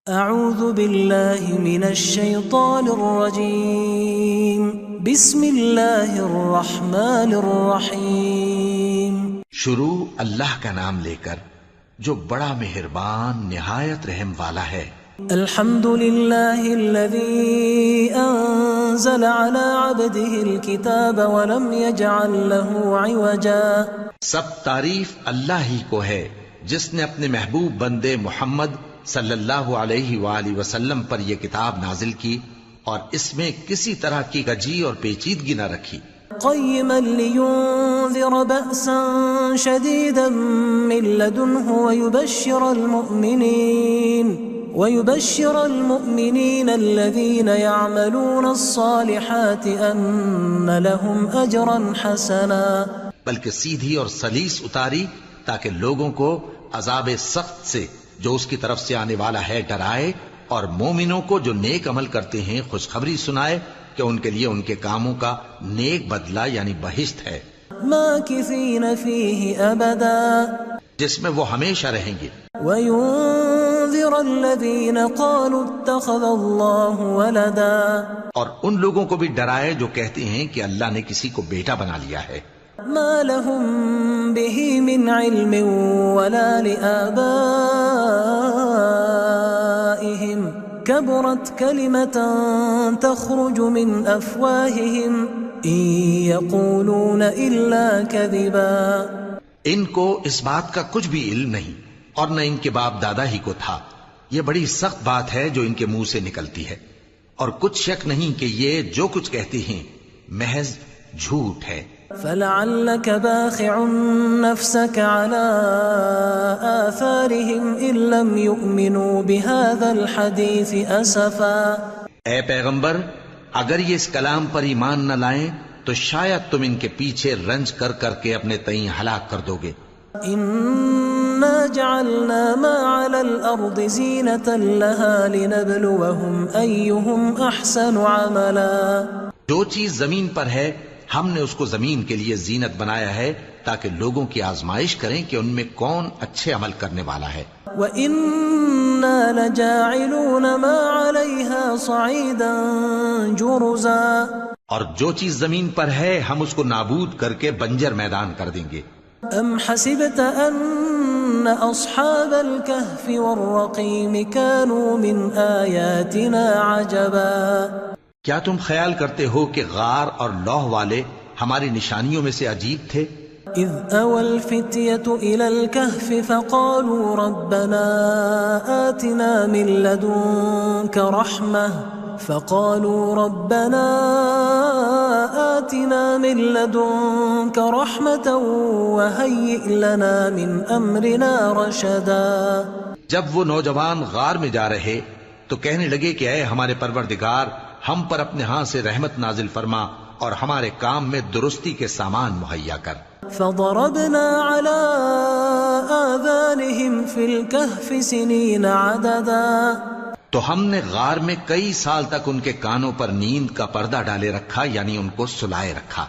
اعوذ باللہ من الشیطان الرجیم بسم اللہ الرحمن الرحیم۔ شروع اللہ کا نام لے کر جو بڑا مہربان نہایت رحم والا ہے۔ الحمد للہ الذی انزل علی عبده الكتاب ولم يجعل له عوجا۔ سب تعریف اللہ ہی کو ہے جس نے اپنے محبوب بندے محمد صلی اللہ علیہ وآلہ وسلم پر یہ کتاب نازل کی اور اس میں کسی طرح کی کجی اور پیچیدگی نہ رکھی۔ قیما لینذر بأسا شدیدا من لدنه ويبشر المؤمنين الذين يعملون الصالحات ان لهم اجرا حسنا۔ بلکہ سیدھی اور سلیس اتاری تاکہ لوگوں کو عذاب سخت سے جو اس کی طرف سے آنے والا ہے ڈرائے، اور مومنوں کو جو نیک عمل کرتے ہیں خوشخبری سنائے کہ ان کے لیے ان کے کاموں کا نیک بدلہ یعنی بہشت ہے، ماکثین فیہ ابدا، جس میں وہ ہمیشہ رہیں گے۔ وینذر الذین قالوا اتخذ اللہ ولدا، اور ان لوگوں کو بھی ڈرائے جو کہتے ہیں کہ اللہ نے کسی کو بیٹا بنا لیا ہے۔ ما لهم به من علم ولا لآبائهم كبرت كلمة تخرج من أفواههم إن يقولون إلا كذبا۔ ان کو اس بات کا کچھ بھی علم نہیں اور نہ ان کے باپ دادا ہی کو تھا۔ یہ بڑی سخت بات ہے جو ان کے منہ سے نکلتی ہے، اور کچھ شک نہیں کہ یہ جو کچھ کہتے ہیں محض جھوٹ ہے۔ فلعلك باخع نفسك على آثارهم إن لم يؤمنوا بهذا الحديث أسفا۔ اے پیغمبر، اگر یہ اس کلام پر ایمان نہ لائیں تو شاید تم ان کے پیچھے رنج کر کر کے اپنے تئیں ہلاک کر دو گے۔ إنا جعلنا ما على الأرض زينة لها لنبلوهم أيهم أحسن عملا۔ جو چیز زمین پر ہے ہم نے اس کو زمین کے لیے زینت بنایا ہے تاکہ لوگوں کی آزمائش کریں کہ ان میں کون اچھے عمل کرنے والا ہے۔ وَإِنَّا لَجَاعِلُونَ مَا عَلَيْهَا صَعِيدًا جُرُزًا، اور جو چیز زمین پر ہے ہم اس کو نابود کر کے بنجر میدان کر دیں گے۔ أَمْ حَسِبْتَ أَنَّ أَصْحَابَ الْكَهْفِ وَالرَّقِيمِ كَانُوا مِنْ آيَاتِنَا عَجَبًا۔ کیا تم خیال کرتے ہو کہ غار اور لوح والے ہماری نشانیوں میں سے عجیب تھے؟ اذ اوى الفتية الى الكهف فقالوا ربنا آتنا من لدنك رحمة وهيئ لنا من امرنا رشدا۔ جب وہ نوجوان غار میں جا رہے تو کہنے لگے کہ اے ہمارے پروردگار، ہم پر اپنے ہاں سے رحمت نازل فرما اور ہمارے کام میں درستی کے سامان مہیا کر۔ فضربنا على آذانهم في الكهف سنين عددا، تو ہم نے غار میں کئی سال تک ان کے کانوں پر نیند کا پردہ ڈالے رکھا، یعنی ان کو سلائے رکھا۔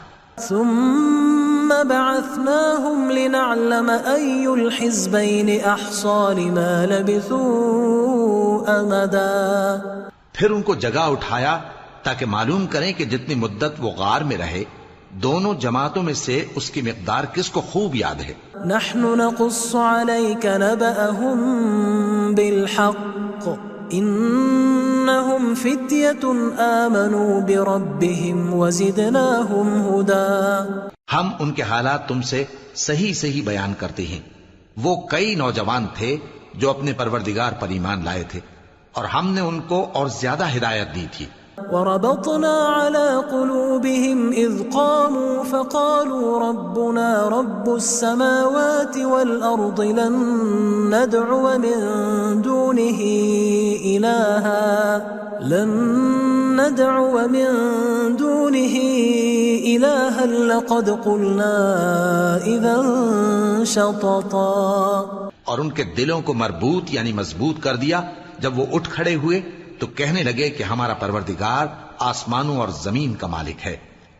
ثم بعثناهم لنعلم أي الحزبين أحصى لما لبثوا أمدا، پھر ان کو جگہ اٹھایا تاکہ معلوم کریں کہ جتنی مدت وہ غار میں رہے دونوں جماعتوں میں سے اس کی مقدار کس کو خوب یاد ہے۔ نحن نقص عليك نبأهم بالحق إنهم فتية آمنوا بربهم وزدناهم هدى۔ ہم ان کے حالات تم سے صحیح صحیح بیان کرتے ہیں۔ وہ کئی نوجوان تھے جو اپنے پروردگار پر ایمان لائے تھے اور ہم نے ان کو اور زیادہ ہدایت دی تھی۔ وربطنا على قلوبهم إذ قاموا فقالوا ربنا رب السماوات والأرض لن ندعو من دونه إلها لقد قلنا إذا شططا۔ اور ان کے دلوں کو مربوط یعنی مضبوط کر دیا۔ جب وہ اٹھ کھڑے ہوئے تو کہنے لگے کہ ہمارا پروردگار آسمانوں اور زمین کا مالک ہے،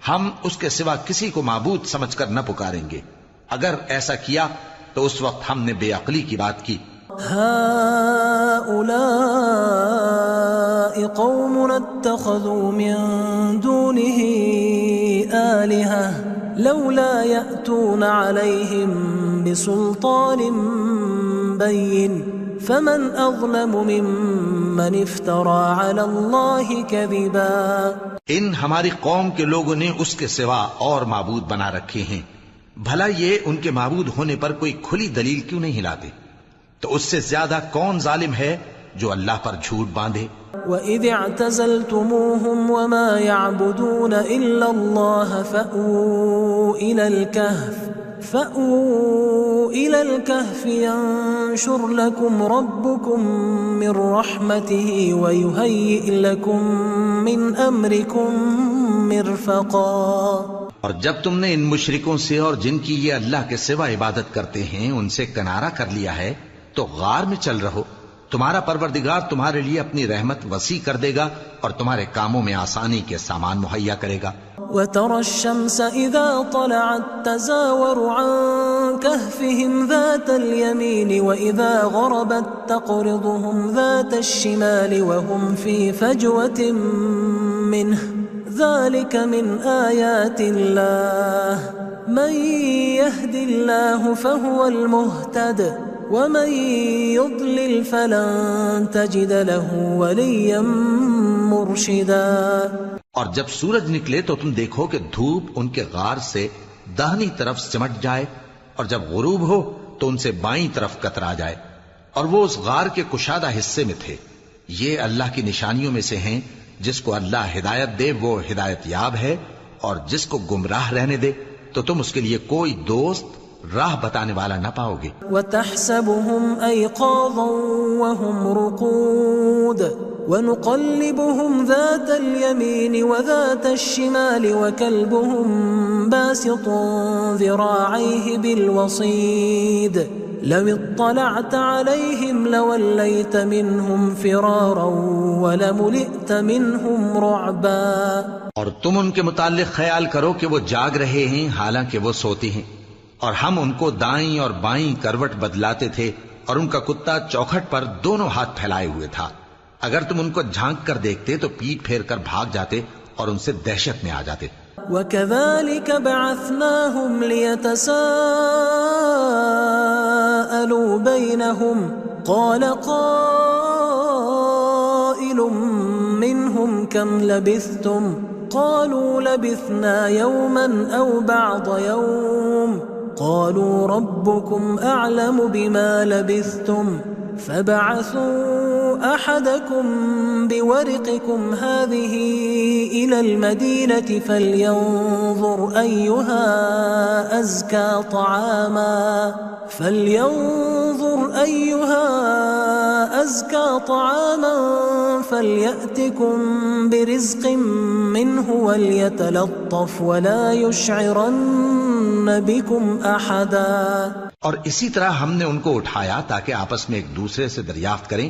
ہم اس کے سوا کسی کو معبود سمجھ کر نہ پکاریں گے۔ اگر ایسا کیا تو اس وقت ہم نے بے عقلی کی بات کی۔ هؤلاء قومنا اتخذوا من دونه آلهة لولا يأتون عليهم بسلطان بين فمن أظلم ممن افترى على الله كذبا. ان ہماری قوم کے لوگوں نے اس کے سوا اور معبود بنا رکھے ہیں، بھلا یہ ان کے معبود ہونے پر کوئی کھلی دلیل کیوں نہیں لاتے؟ تو اس سے زیادہ کون ظالم ہے جو اللہ پر جھوٹ باندھے؟ وَإِذِ اعْتَزَلْتُمُوهُمْ وَمَا يَعْبُدُونَ إِلَّا اللَّهَ فَأْوُوا إِلَى الْكَهْفِ يَنشُرْ لَكُمْ رَبُّكُمْ مِنْ رَحْمَتِهِ وَيُهَيِّئْ لَكُمْ مِنْ أَمْرِكُمْ مِرْفَقًا. اور جب تم نے ان مشرکوں سے اور جن کی یہ اللہ کے سوا عبادت کرتے ہیں ان سے کنارہ کر لیا ہے تو غار میں چل رہو، تمہارا پروردگار تمہارے لیے اپنی رحمت وسیع کر دے گا اور تمہارے کاموں میں آسانی کے سامان مہیا کرے گا. وَتَرَى الشَّمْسَ إِذَا طَلَعَتْ تَزَاوَرُ عَنْ كَهْفِهِمْ ذَاتَ الْيَمِينِ وَإِذَا غَرَبَتْ تَقْرِضُهُمْ ذَاتَ الشِّمَالِ وَهُمْ فِي فَجْوَةٍ مِّنْهُ ذَلِكَ مِنْ آيَاتِ اللَّهِ مَنْ يَهْدِ اللَّهُ فَهُوَ الْمُهْتَدِ وَمَنْ يُضْلِلْ فَلَنْ تَجِدَ لَهُ وَلِيًّا مُرْشِدًا. اور جب سورج نکلے تو تم دیکھو کہ دھوپ ان کے غار سے داہنی طرف سمٹ جائے اور جب غروب ہو تو ان سے بائیں طرف کترا جائے، اور وہ اس غار کے کشادہ حصے میں تھے. یہ اللہ کی نشانیوں میں سے ہیں، جس کو اللہ ہدایت دے وہ ہدایت یاب ہے، اور جس کو گمراہ رہنے دے تو تم اس کے لیے کوئی دوست راہ بتانے والا نہ پاؤ گے. وَتَحْسَبُهُمْ أَيْقَاظًا وَهُمْ رُقُودٌ وَنُقَلِّبُهُمْ ذَاتَ الْيَمِينِ وَذَاتَ الشِّمَالِ وَكَلْبُهُمْ بَاسِطٌ ذِرَاعَيْهِ بِالْوَصِيدِ لَوِ اطَّلَعْتَ عَلَيْهِمْ لَوَلَّيْتَ مِنْهُمْ فِرَارًا وَلَمُلِئْتَ مِنْهُمْ رُعْبًا. اور تم ان کے متعلق خیال کرو کہ وہ جاگ رہے ہیں حالانکہ وہ سوتے ہیں، اور ہم ان کو دائیں اور بائیں کروٹ بدلاتے تھے، اور ان کا کتا چوکھٹ پر دونوں ہاتھ پھیلائے ہوئے تھا. اگر تم ان کو جھانک کر دیکھتے تو پیٹ پھیر کر بھاگ جاتے اور ان سے دہشت میں آ جاتے. وَكَذَلِكَ بَعَثْنَاهُمْ لِيَتَسَاءَلُوا بَيْنَهُمْ قَالَ قَائِلٌ مِّنْهُمْ كَمْ لَبِثْتُمْ قَالُوا لَبِثْنَا يَوْمًا أَوْ بَعْضَ يَوْمٍ قَالُوا رَبُّكُمْ أَعْلَمُ بِمَا لَبِثْتُمْ فَبَعَثُوا أَحَدَكُمْ بِوَرِقِكُمْ هَذِهِ إِلَى الْمَدِينَةِ فَلْيَنظُرْ أَيُّهَا أَزْكَى طَعَامًا فَلْيَأْتِكُمْ بِرِزْقٍ مِّنْهُ وَلْيَتَلَطَّفْ وَلَا يُشْعِرَنَّ بِكُمْ أَحَدًا. اور اسی طرح ہم نے ان کو اٹھایا تاکہ آپس میں ایک دوسرے سے دریافت کریں.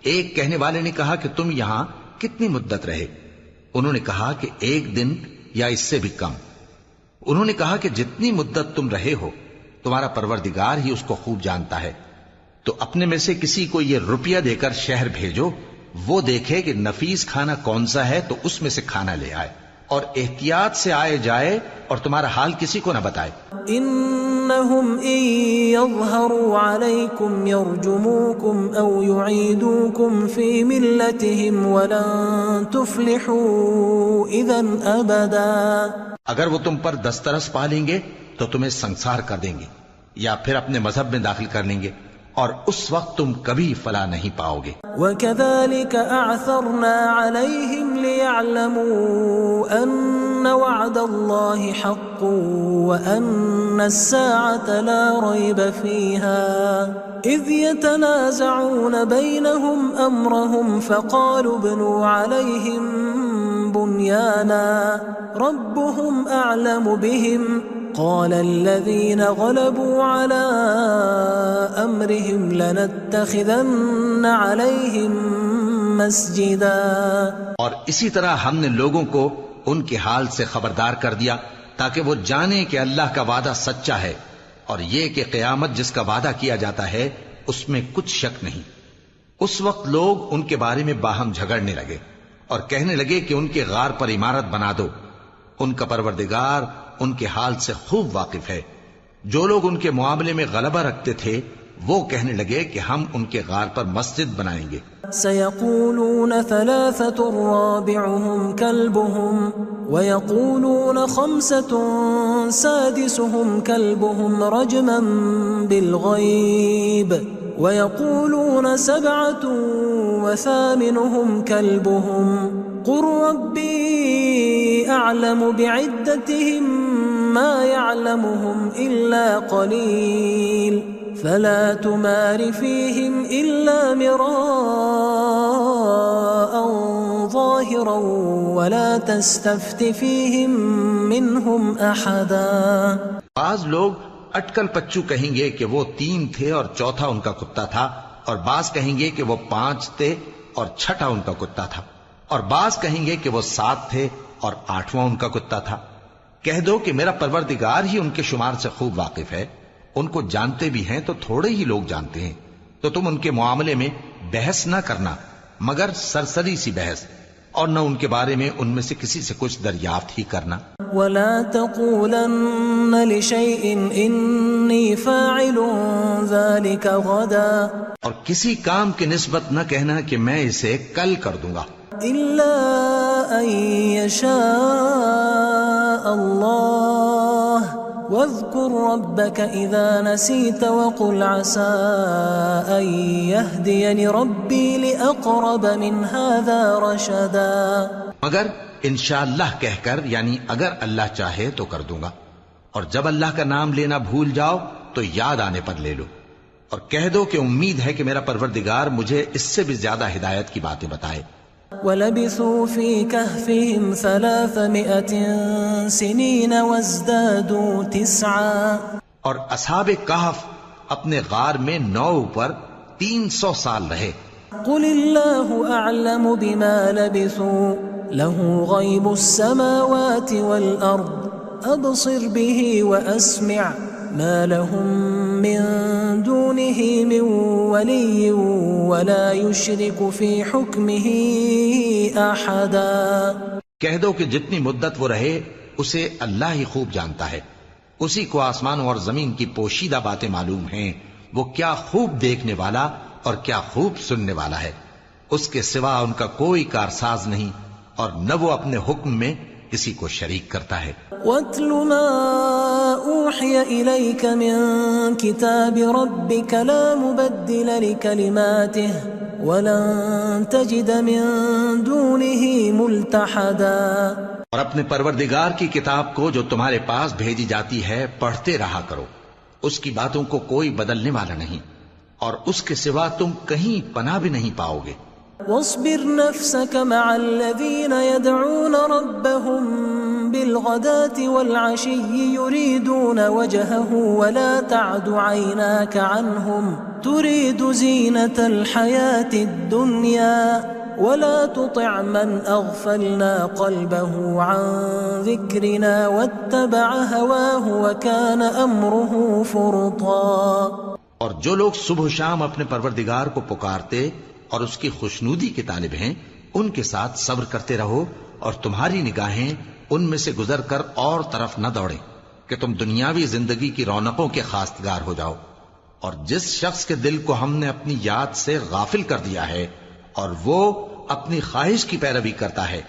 ایک کہنے والے نے کہا کہ تم یہاں کتنی مدت رہے؟ انہوں نے کہا کہ 1 دن یا اس سے بھی کم. انہوں نے کہا کہ جتنی مدت تم رہے ہو تمہارا پروردگار ہی اس کو خوب جانتا ہے. تو اپنے میں سے کسی کو یہ روپیہ دے کر شہر بھیجو، وہ دیکھے کہ نفیس کھانا کون سا ہے تو اس میں سے کھانا لے آئے، اور احتیاط سے آئے جائے اور تمہارا حال کسی کو نہ بتائے. إنهم إن يظهروا عليكم يرجموكم أو يعيدوكم في ملتهم ولن تفلحوا إذا أبدا. اگر وہ تم پر دسترس پا لیں گے تو تمہیں سنسار کر دیں گے یا پھر اپنے مذہب میں داخل کر لیں گے، اور اس وقت تم کبھی فلاح نہیں پاؤ گے. وَكَذَلِكَ أَعْثَرْنَا عَلَيْهِمْ لِيَعْلَمُوا أَنَّ وَعْدَ اللَّهِ حَقٌّ وَأَنَّ السَّاعَةَ لَا رَيْبَ فِيهَا إِذْ يَتَنَازَعُونَ بَيْنَهُمْ أَمْرَهُمْ فَقَالُوا ابْنُوا عَلَيْهِمْ بُنْيَانًا رَبُّهُمْ أَعْلَمُ بِهِمْ قال الذين غلبوا على أمرهم لنتخذن عليهم مسجدا. اور اسی طرح ہم نے لوگوں کو ان کے حال سے خبردار کر دیا تاکہ وہ جانیں کہ اللہ کا وعدہ سچا ہے، اور یہ کہ قیامت جس کا وعدہ کیا جاتا ہے اس میں کچھ شک نہیں. اس وقت لوگ ان کے بارے میں باہم جھگڑنے لگے اور کہنے لگے کہ ان کے غار پر عمارت بنا دو. ان کا پروردگار ان کے حال سے خوب واقف ہے. جو لوگ ان کے معاملے میں غلبہ رکھتے تھے وہ کہنے لگے کہ ہم ان کے غار پر مسجد بنائیں گے. سيقولون 3 رابعهم كلبهم ويقولون 5 سادسهم كلبهم رجما بالغيب ويقولون 7 وثامنهم كلبهم قل ربي أعلم بعدتهم ما يعلمهم إلا قليل فلا تمار فيهم إلا مراء ظاهرا ولا تستفت فيهم منهم أحدا. بعض لوگ اٹکل پچو کہیں گے کہ وہ 3 تھے اور چوتھا ان کا کتا تھا، اور بعض کہیں گے کہ وہ 5 تھے اور چھٹا ان کا کتا تھا، اور بعض کہیں گے کہ وہ 7 تھے اور 8واں ان کا کتا تھا. کہہ دو کہ میرا پروردگار ہی ان کے شمار سے خوب واقف ہے. ان کو جانتے بھی ہیں تو تھوڑے ہی لوگ جانتے ہیں. تو تم ان کے معاملے میں بحث نہ کرنا مگر سرسری سی بحث، اور نہ ان کے بارے میں ان میں سے کسی سے کچھ دریافت ہی کرنا. ولا تقولن لشيء إني فاعل ذلك غدا، اور کسی کام کی نسبت نہ کہنا کہ میں اسے کل کر دوں گا، إلا أن يشاء الله واذكر ربك إذا نسيت وقل عسى أن يهديني ربي لأقرب من هذا رشدا. مگر انشاءاللہ کہہ کر، یعنی اگر اللہ چاہے تو کر دوں گا، اور جب اللہ کا نام لینا بھول جاؤ تو یاد آنے پر لے لو، اور کہہ دو کہ امید ہے کہ میرا پروردگار مجھے اس سے بھی زیادہ ہدایت کی باتیں بتائے. وَلَبِثُوا فِي كَهْفِهِمْ 300 سِنِينَ وَازْدَادُوا 9. اور اصحاب کہف اپنے غار میں 9 پر 300 سال رہے. قُلِ اللَّهُ أَعْلَمُ بِمَا لَبِثُوا لَهُ غَيْبُ السَّمَاوَاتِ وَالْأَرْضِ أَبْصِرْ بِهِ وَأَسْمِعْ ما لهم من دونه من ولي ولا يشرك في حكمه أحدا. کہہ دو کہ جتنی مدت وہ رہے اسے اللہ ہی خوب جانتا ہے. اسی کو آسمانوں اور زمین کی پوشیدہ باتیں معلوم ہیں. وہ کیا خوب دیکھنے والا اور کیا خوب سننے والا ہے. اس کے سوا ان کا کوئی کارساز نہیں، اور نہ وہ اپنے حکم میں کسی کو شریک کرتا ہے. وَاتْلُ مَا أُوحِيَ إِلَيْكَ مِن كِتَابِ رَبِّكَ لَا مُبَدِّلَ لِكَلِمَاتِهِ وَلَن تَجِدَ مِن دُونِهِ مُلْتَحَدًا. اور اپنے پروردگار کی کتاب کو جو تمہارے پاس بھیجی جاتی ہے پڑھتے رہا کرو. اس کی باتوں کو کوئی بدلنے والا نہیں، اور اس کے سوا تم کہیں پناہ بھی نہیں پاؤ گے. واصبر نفسك مع الذين يدعون ربهم بالغداة والعشي يريدون وجهه ولا تعد عيناك عنهم تريد زينة الحياة الدنيا ولا تطع من أغفلنا قلبه عن ذكرنا واتبع هواه وكان أمره فرطا. اور جو لوگ صبح و شام اپنے پروردگار کو پکارتے اور اس کی خوشنودی کے طالب ہیں ان کے ساتھ صبر کرتے رہو، اور تمہاری نگاہیں ان میں سے گزر کر اور طرف نہ دوڑیں کہ تم دنیاوی زندگی کی رونقوں کے خواستگار ہو جاؤ. اور جس شخص کے دل کو ہم نے اپنی یاد سے غافل کر دیا ہے اور وہ اپنی خواہش کی پیروی کرتا ہے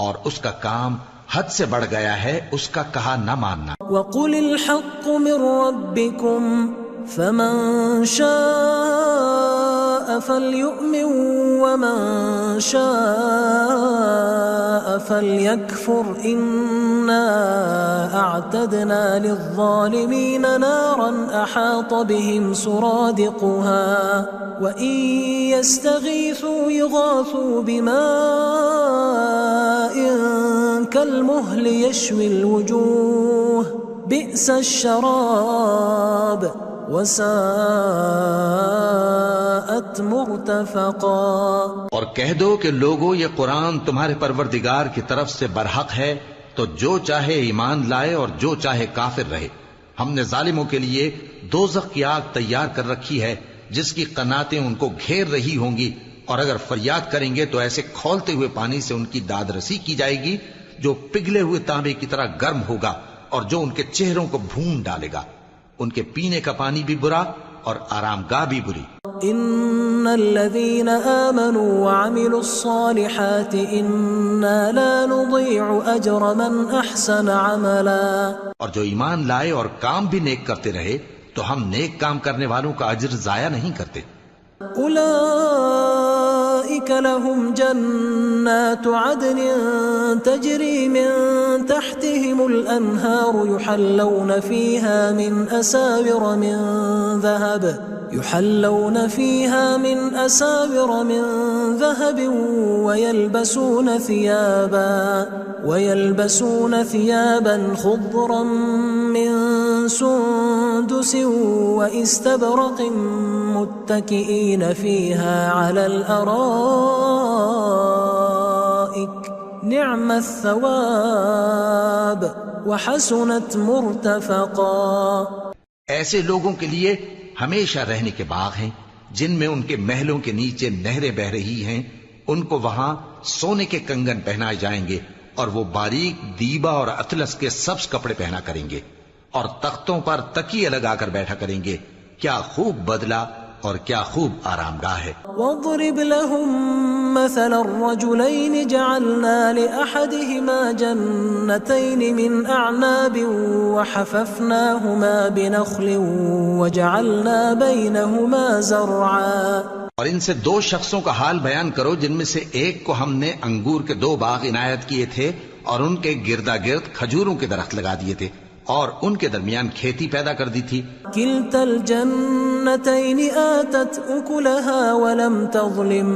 اور اس کا کام حد سے بڑھ گیا ہے، اس کا کہا نہ ماننا. وَقُلِ الْحَقُّ مِن رَّبِّكُمْ فَمَن شَاءَ فَلْيُؤْمِن وَمَن شَاءَ فَلْيَكْفُرْ إِنَّا أَعْتَدْنَا لِلظَّالِمِينَ نَارًا أَحَاطَ بِهِمْ سُرَادِقُهَا وَإِن يَسْتَغِيثُوا يُغَاثُوا بِمَاءٍ كَالْمُهْلِ يَشْوِي الْوُجُوهَ بِئْسَ الشَّرَابُ وَسَاءَتْ مُرْتَفَقًا. اور کہہ دو کہ لوگو یہ قرآن تمہارے پروردگار کی طرف سے برحق ہے، تو جو چاہے ایمان لائے اور جو چاہے کافر رہے. ہم نے ظالموں کے لیے دوزخ کی آگ تیار کر رکھی ہے جس کی قناتیں ان کو گھیر رہی ہوں گی، اور اگر فریاد کریں گے تو ایسے کھولتے ہوئے پانی سے ان کی داد رسی کی جائے گی جو پگھلے ہوئے تانبے کی طرح گرم ہوگا اور جو ان کے چہروں کو بھون ڈالے گا۔ ان کے پینے کا پانی بھی برا اور آرام گاہ بھی بری۔ ان الذين آمنوا وعملوا الصالحات انا لا نضيع اجر من احسن عملا، اور جو ایمان لائے اور کام بھی نیک کرتے رہے تو ہم نیک کام کرنے والوں کا اجر ضائع نہیں کرتے۔ اولئك لهم جنات عدن تجري من تحتهم الانهار يحلون فيها من أساور من ذهب ويلبسون ثيابا خضرا من سندس واستبرق متكئين فيها على الأرائك نعم الثواب وحسنت مرتفقا۔ ایسے لوگوں کے لیے ہمیشہ رہنے کے باغ ہیں جن میں ان کے محلوں کے نیچے نہریں بہ رہی ہیں، ان کو وہاں سونے کے کنگن پہنائے جائیں گے اور وہ باریک دیبا اور اطلس کے سبز کپڑے پہنا کریں گے اور تختوں پر تکیے لگا کر بیٹھا کریں گے۔ کیا خوب بدلہ اور کیا خوب آرام گاہ ہے۔ واضرب لهم مثل الرجلين جعلنا لأحدهما جنتين من أعناب وحففناهما بنخل وجعلنا بينهما زرعا۔ اور ان سے دو شخصوں کا حال بیان کرو جن میں سے ایک کو ہم نے انگور کے 2 باغ عنایت کیے تھے اور ان کے گردا گرد کھجوروں کے درخت لگا دیے تھے اور ان کے درمیان کھیتی پیدا کر دی تھی۔ كلتا الجنتين آتت أكلها ولم تظلم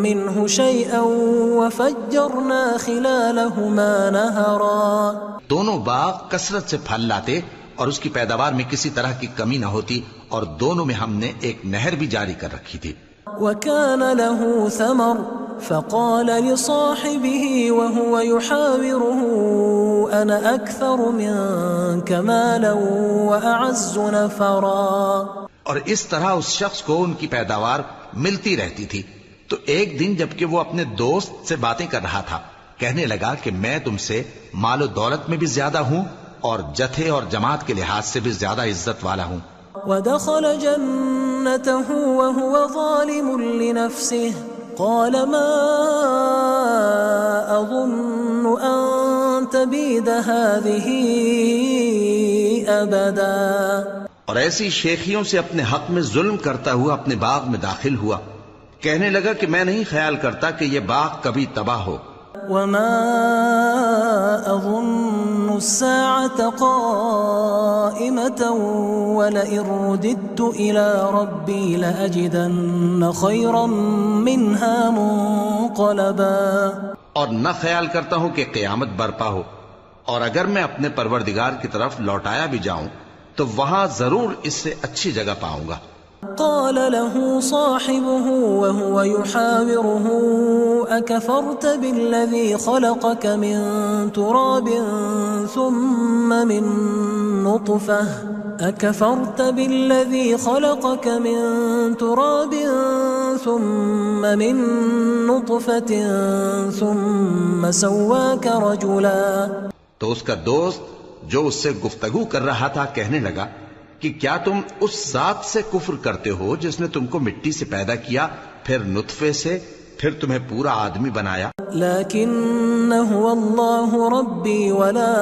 منه شيئا وفجرنا خلالهما نهرا۔ دونوں باغ کثرت سے پھل لاتے اور اس کی پیداوار میں کسی طرح کی کمی نہ ہوتی، اور دونوں میں ہم نے ایک نہر بھی جاری کر رکھی تھی۔ وكان له ثمر فقال لصاحبه وهو يحاوره أنا أكثر منك مالا وأعز نفرا۔ اور اس طرح اس شخص کو ان کی پیداوار ملتی رہتی تھی، تو ایک دن جبکہ وہ اپنے دوست سے باتیں کر رہا تھا کہنے لگا کہ میں تم سے مال و دولت میں بھی زیادہ ہوں اور جتھے اور جماعت کے لحاظ سے بھی زیادہ عزت والا ہوں۔ ودخل جنته وهو ظالم لنفسه قال ما أظن أن تبيد هذه أبدا۔ اور ایسی شیخیوں سے اپنے حق میں ظلم کرتا ہوا اپنے باغ میں داخل ہوا، کہنے لگا کہ میں نہیں خیال کرتا کہ یہ باغ کبھی تباہ ہو۔ وما أظن الساعة قائمة ولئن رددت إلى ربي لأجدن خيرا منها منقلبا۔ اور نہ خیال کرتا ہوں کہ قیامت برپا ہو، اور اگر میں اپنے پروردگار کی طرف لوٹایا بھی جاؤں تو وہاں ضرور اس سے اچھی جگہ پاؤں گا۔ قال له صاحبه وهو يحاوره أكفرت بالذي خلقك من تراب ثم من نطفة ثم سواك رجلا۔ تو اس کا دوست جو اس سے گفتگو کر رہا تھا کہنے لگا کہ کیا تم اس ذات سے کفر کرتے ہو جس نے تم کو مٹی سے پیدا کیا، پھر نطفے سے، پھر تمہیں پورا آدمی بنایا؟ لكن هو الله ربي ولا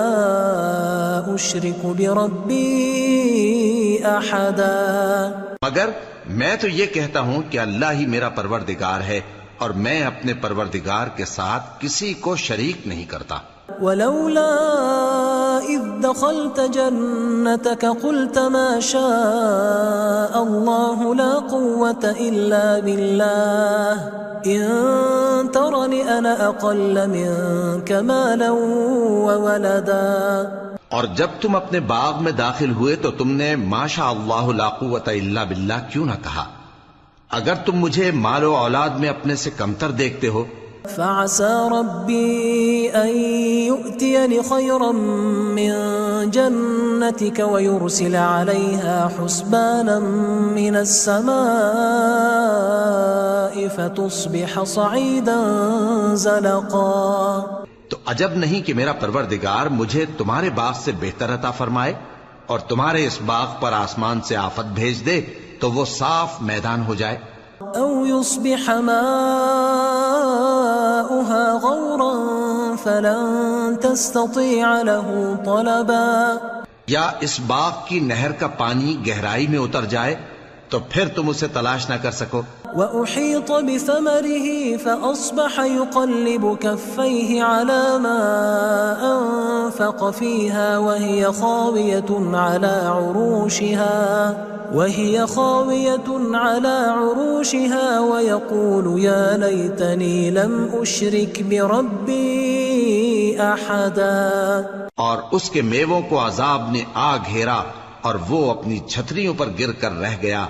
أشرك بربي أحدا۔ مگر میں تو یہ کہتا ہوں کہ اللہ ہی میرا پروردگار ہے اور میں اپنے پروردگار کے ساتھ کسی کو شریک نہیں کرتا۔ ولولا إذ دخلت جنتك قلت ما شاء الله لا قوة إلا بالله إن ترني أنا أقل منك مالا وولدا۔ اور جب تم اپنے باغ میں داخل ہوئے تو تم نے ما شاء اللہ لا قوت الا باللہ کیوں نہ کہا؟ اگر تم مجھے مال و اولاد میں اپنے سے کمتر دیکھتے ہو فعسى ربي أن يؤتيني خيرا من جنتك ويرسل عليها حسبانا من السماء فتصبح صعيدا زلقا. تو عجب نہیں کہ میرا پروردگار مجھے تمہارے باغ سے بہتر عطا فرمائے اور تمہارے اس باغ پر آسمان سے آفت بھیج دے تو وہ صاف میدان ہو جائے. أو يصبح ماؤها غورا فلن تستطيع له طلبا. یا اس باغ کی نہر کا پانی گہرائی میں اتر جائے تو پھر تم اسے تلاش نہ کر سکو. وأحيط بثمره فأصبح يقلب كفيه على ما أنفق فيها وهي خاوية على عروشها ويقول يا ليتني لم أشرك بربي أحدا. اور اس کے میووں کو عذاب نے آ گھیرا اور وہ اپنی چھتریوں پر گر کر رہ گیا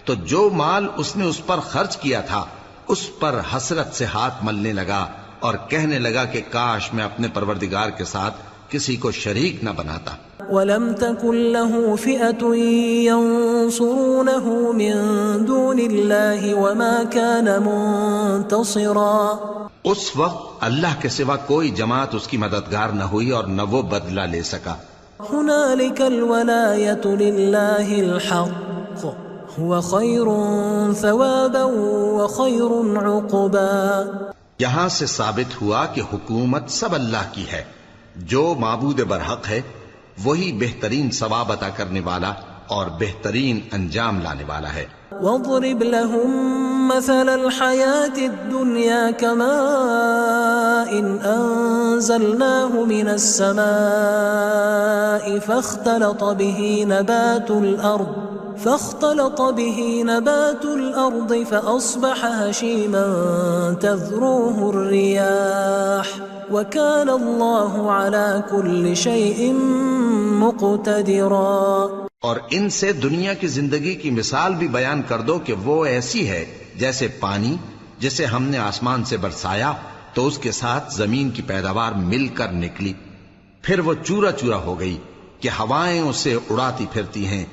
تو جو مال اس نے اس پر خرچ کیا تھا اس پر حسرت سے ہاتھ ملنے لگا اور کہنے لگا کہ کاش میں اپنے پروردگار کے ساتھ کسی کو شریک نہ بناتا. ولم تكن له فئة ينصرونه من دون الله وما كان منتصرا. اس وقت اللہ کے سوا کوئی جماعت اس کی مددگار نہ ہوئی اور نہ وہ بدلہ لے سکا. هنالك الولاية لله الحق هو خير ثوابا وخير عقبا. یہاں سے ثابت ہوا کہ حکومت سب اللہ کی ہے. جو معبود برحق ہے وہی بہترین ثواب عطا کرنے والا اور بہترین انجام لانے والا ہے. واضرب لهم مثل الحياة الدنيا كماء أنزلناه من السماء فاختلط به نبات الأرض فأصبح هشيما تذروه الرياح وكان الله على كل شيء مقتدرا. اور ان سے دنیا کی زندگی کی مثال بھی بیان کر دو کہ وہ ایسی ہے جیسے پانی جسے ہم نے آسمان سے برسایا تو اس کے ساتھ زمین کی پیداوار مل کر نکلی پھر وہ چورا چورا ہو گئی کہ ہوائیں اسے اڑاتی پھرتی ہیں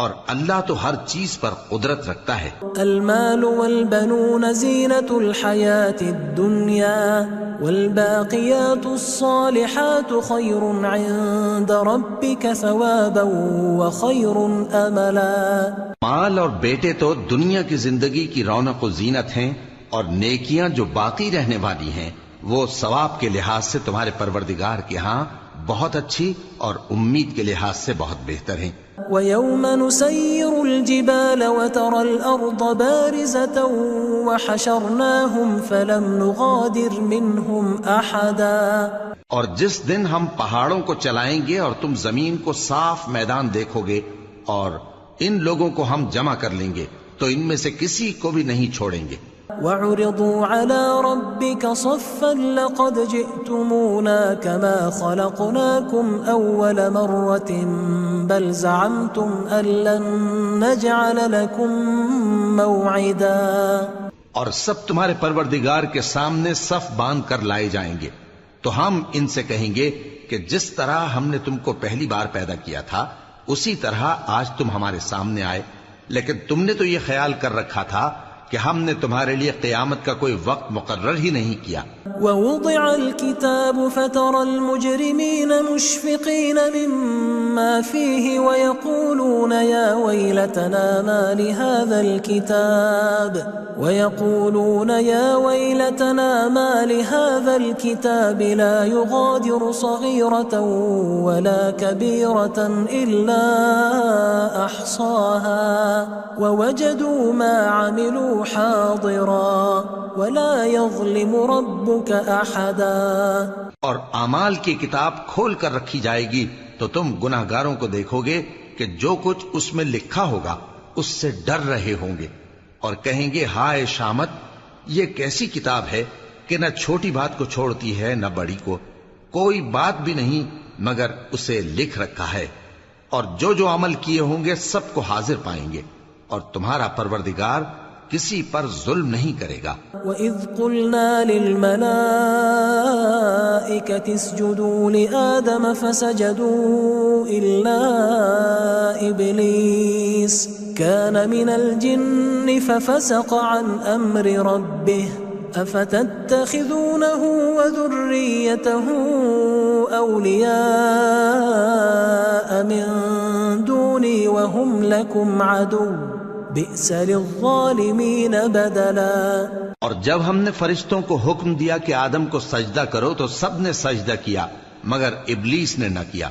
اور اللہ تو ہر چیز پر قدرت رکھتا ہے. المال والبنون زینة الحیاة الدنیا والباقیات الصالحات خیر عند ربک ثوابا وخیر املا. مال اور بیٹے تو دنیا کی زندگی کی رونق و زینت ہیں اور نیکیاں جو باقی رہنے والی ہیں وہ ثواب کے لحاظ سے تمہارے پروردگار کے ہاں بہت اچھی اور امید کے لحاظ سے بہت بہتر ہیں. وَيَوْمَ نُسَيِّرُ الْجِبَالَ وَتَرَى الْأَرْضَ بَارِزَةً وَحَشَرْنَاهُمْ فَلَمْ نُغَادِرْ مِنْهُمْ أَحَدًا. اور جس دن ہم پہاڑوں کو چلائیں گے اور تم زمین کو صاف میدان دیکھو گے اور ان لوگوں کو ہم جمع کر لیں گے تو ان میں سے کسی کو بھی نہیں چھوڑیں گے. وَعُرِضُوا عَلَى رَبِّكَ صَفًّا لَقَدْ جِئْتُمُونَا كَمَا خَلَقْنَاكُمْ أَوَّلَ مَرَّةٍ بَلْ زَعَمْتُمْ أَن لَّن نَّجْعَلَ لَكُم مَّوْعِدًا. اور سب تمہارے پروردگار کے سامنے صف باندھ کر لائے جائیں گے تو ہم ان سے کہیں گے کہ جس طرح ہم نے تم کو پہلی بار پیدا کیا تھا اسی طرح آج تم ہمارے سامنے آئے لیکن تم نے تو یہ خیال کر رکھا تھا کہ ہم نے تمہارے لیے قیامت کا کوئی وقت مقرر ہی نہیں کیا. وَوُضِعَ الْكِتَابُ فَتَرَى الْمُجْرِمِينَ مُشْفِقِينَ مِمَّا فِيهِ وَيَقُولُونَ يَا وَيْلَتَنَا مَا لِهَذَا الْكِتَابِ لَا يُغَادِرُ صَغِيرَةً وَلَا كَبِيرَةً إِلَّا أَحْصَاهَا وَوَجَدُوا مَا عَمِلُوا حَاضِرًا وَلَا يَظْلِمُ رَبُّكَ أَحَدًا. اور اعمال کی کتاب کھول کر رکھی جائے گی تو تم گناہگاروں کو دیکھو گے کہ جو کچھ اس میں لکھا ہوگا اس سے ڈر رہے ہوں گے اور کہیں گے ہائے شامت یہ کیسی کتاب ہے کہ نہ چھوٹی بات کو چھوڑتی ہے نہ بڑی کو کوئی بات بھی نہیں مگر اسے لکھ رکھا ہے اور جو عمل کیے ہوں گے سب کو حاضر پائیں گے اور تمہارا پروردگار کسی پر ظلم نہیں کرے گا۔ وَإِذْ قُلْنَا لِلْمَلَائِكَةِ اسْجُدُوا لِآدَمَ فَسَجَدُوا إِلَّا إِبْلِيسَ كَانَ مِنَ الْجِنِّ فَفَسَقَ عَنْ أَمْرِ رَبِّهِ أَفَتَتَّخِذُونَهُ وَذُرِّيَّتَهُ أَوْلِيَاءَ مِن دُونِي وَهُمْ لَكُمْ عَدُوٌّ بئس للظالمین بدلا۔ اور جب ہم نے فرشتوں کو حکم دیا کہ آدم کو سجدہ کرو تو سب نے سجدہ کیا مگر ابلیس نے نہ کیا،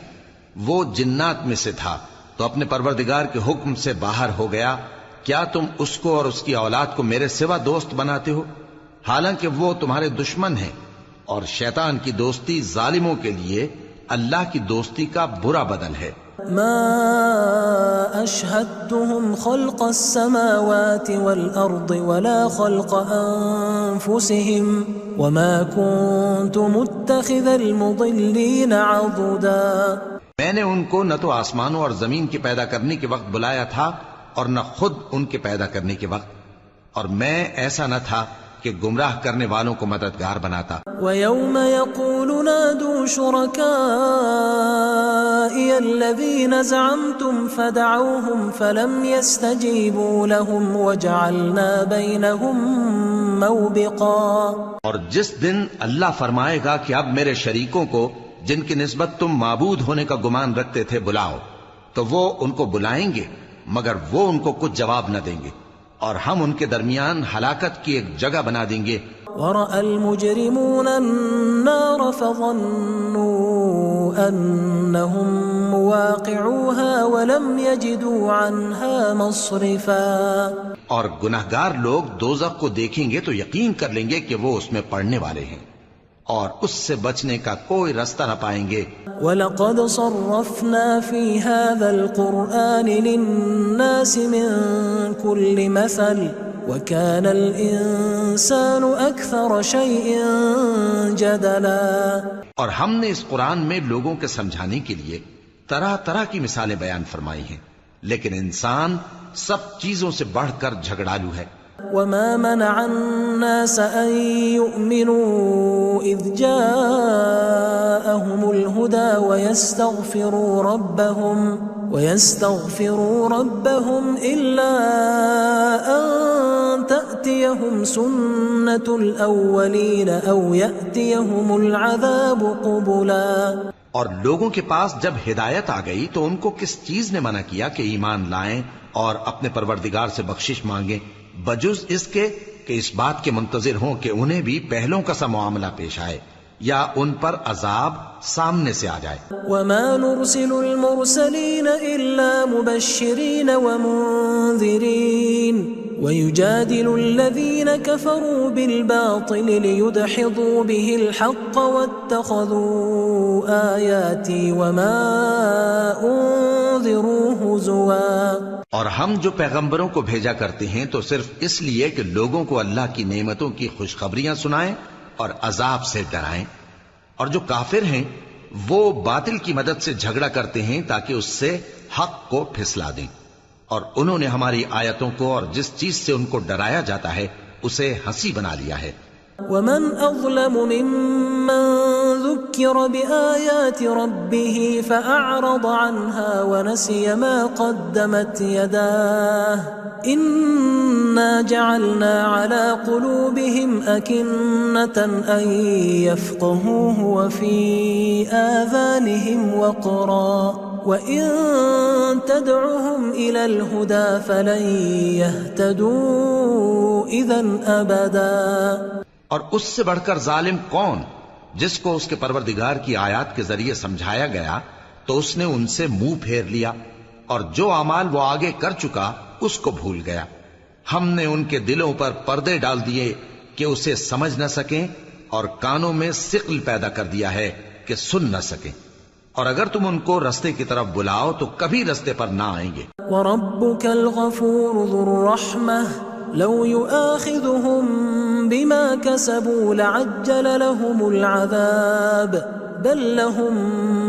وہ جنات میں سے تھا تو اپنے پروردگار کے حکم سے باہر ہو گیا۔ کیا تم اس کو اور اس کی اولاد کو میرے سوا دوست بناتے ہو، حالانکہ وہ تمہارے دشمن ہیں، اور شیطان کی دوستی ظالموں کے لیے اللہ کی دوستی کا برا بدل ہے۔ ما أشهدتهم خلق السماوات والأرض ولا خلق أنفسهم وما كنت متخذ المضلين عضدا۔ میں نے ان کو نہ تو آسمانوں اور زمین کے پیدا کرنے کے وقت بلایا تھا اور نہ خود ان کے پیدا کرنے کے وقت، اور میں ایسا نہ تھا کہ گمراہ کرنے والوں کو مددگار بناتا۔ وَيَوْمَ يَقُولُ نَادُوا شُرَكَائِيَ الَّذِينَ زَعَمْتُمْ فَدَعَوْهُمْ فَلَمْ يَسْتَجِيبُوا لَهُمْ وَجَعَلْنَا بَيْنَهُمْ مَوْبِقًا۔ اور جس دن اللہ فرمائے گا کہ اب میرے شریکوں کو جن کی نسبت تم معبود ہونے کا گمان رکھتے تھے بلاؤ، تو وہ ان کو بلائیں گے مگر وہ ان کو کچھ جواب نہ دیں گے، اور ہم ان کے درمیان ہلاکت کی ایک جگہ بنا دیں گے۔ وَرَأَى الْمُجْرِمُونَ النَّارَ فَظَنُّوا أَنَّهُمْ مُوَاقِعُوهَا وَلَمْ يَجِدُوا عَنْهَا مَصْرِفًا۔ اور گناہگار لوگ دوزخ کو دیکھیں گے تو یقین کر لیں گے کہ وہ اس میں پڑنے والے ہیں، اور اس سے بچنے کا کوئی رستہ نہ پائیں گے۔ وَلَقَدْ صَرَّفْنَا فِي هَذَا الْقُرْآنِ لِلنَّاسِ مِنْ كُلِّ مَثَلٍ وَكَانَ الْإِنسَانُ أَكْثَرَ شَيْءٍ جَدَلًا۔ اور ہم نے اس قرآن میں لوگوں کے سمجھانے کے لیے طرح طرح کی مثالیں بیان فرمائی ہیں، لیکن انسان سب چیزوں سے بڑھ کر جھگڑالو ہے۔ وَمَا مَنَعَ النَّاسَ أَن يُؤْمِنُوا إِذْ جَاءَهُمُ الْهُدَى وَيَسْتَغْفِرُوا رَبَّهُمْ إِلَّا أَن تَأْتِيَهُمْ سُنَّةُ الْأَوَّلِينَ أَوْ يَأْتِيَهُمُ الْعَذَابُ قُبُلًا۔ اور لوگوں کے پاس جب ہدایت آ گئی تو ان کو کس چیز نے منع کیا کہ ایمان لائیں اور اپنے پروردگار سے بخشش مانگیں، بجز اس کے کہ اس بات کے منتظر ہوں کہ انہیں بھی پہلوں کا سا معاملہ پیش آئے یا ان پر عذاب سامنے سے آ جائے۔ وَمَا نُرْسِلُ الْمُرْسَلِينَ إِلَّا مُبَشِّرِينَ وَمُنذِرِينَ وَيُجَادِلُ الَّذِينَ كَفَرُوا بِالْبَاطِلِ لِيُدْحِضُوا بِهِ الْحَقَّ وَاتَّخَذُوا آيَاتِي وَمَا أُنذِرُوا هُزُوًا۔ اور ہم جو پیغمبروں کو بھیجا کرتے ہیں تو صرف اس لیے کہ لوگوں کو اللہ کی نعمتوں کی خوشخبریاں سنائیں اور عذاب سے ڈرائیں، اور جو کافر ہیں وہ باطل کی مدد سے جھگڑا کرتے ہیں تاکہ اس سے حق کو پھسلا دیں، اور انہوں نے ہماری آیتوں کو اور جس چیز سے ان کو ڈرایا جاتا ہے اسے ہنسی بنا لیا ہے۔ وَمَنْ أَظْلَمُ مِمَّنْ ذُكِّرَ بِآيَاتِ رَبِّهِ فَأَعْرَضَ عَنْهَا وَنَسِيَ مَا قَدَّمَتْ يَدَاهُ إِنَّا جَعَلْنَا عَلَى قُلُوبِهِمْ أَكِنَّةً أَن يَفْقَهُوهُ وَفِي آذَانِهِمْ وَقْرًا وَإِن تَدْعُهُمْ إِلَى الْهُدَى فَلَن يَهْتَدُوا إِذًا أَبَدًا۔ اور اس سے بڑھ کر ظالم کون جس کو اس کے پروردگار کی آیات کے ذریعے سمجھایا گیا تو اس نے ان سے منہ پھیر لیا، اور جو اعمال وہ آگے کر چکا اس کو بھول گیا۔ ہم نے ان کے دلوں پر پردے ڈال دیے کہ اسے سمجھ نہ سکیں، اور کانوں میں ثقل پیدا کر دیا ہے کہ سن نہ سکیں، اور اگر تم ان کو رستے کی طرف بلاؤ تو کبھی رستے پر نہ آئیں گے۔ وَرَبُّكَ الْغَفُورُ ذُو الرَّحْمَةِ لَوْ يُؤَاخِذُهُم بِمَا كَسَبُوا لَعَجَّلَ لَهُمُ الْعَذَابَ بَل لَّهُم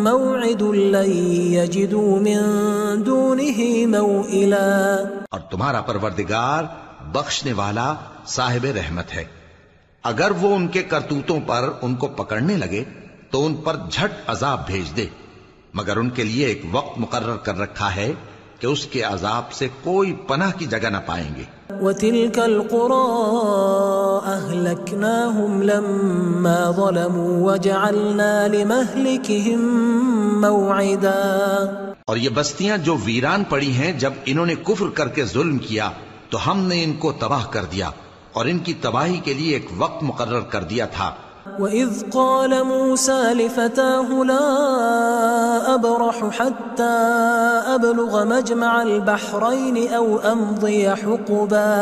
مَّوْعِدٌ لَّن يَجِدُوا مِن دُونِهِ مَوْئِلًا۔ اور تمہارا پروردگار بخشنے والا صاحب رحمت ہے۔ اگر وہ ان کے کرتوتوں پر ان کو پکڑنے لگے تو ان پر جھٹ عذاب بھیج دے، مگر ان کے لیے ایک وقت مقرر کر رکھا ہے کہ اس کے عذاب سے کوئی پناہ کی جگہ نہ پائیں گے۔ وَتِلْكَ الْقُرَىٰ أَهْلَكْنَاهُمْ لَمَّا ظَلَمُوا وَجَعَلْنَا لِمَهْلِكِهِمْ مَوْعِدًا، اور یہ بستیاں جو ویران پڑی ہیں جب انہوں نے کفر کر کے ظلم کیا تو ہم نے ان کو تباہ کر دیا اور ان کی تباہی کے لیے ایک وقت مقرر کر دیا تھا۔ وَإِذْ قَالَ مُوسَىٰ لِفَتَاهُ لَا أَبْرَحُ حَتَّىٰ أَبْلُغَ مَجْمَعَ الْبَحْرَيْنِ أَوْ أَمْضِيَ حُقُبًا،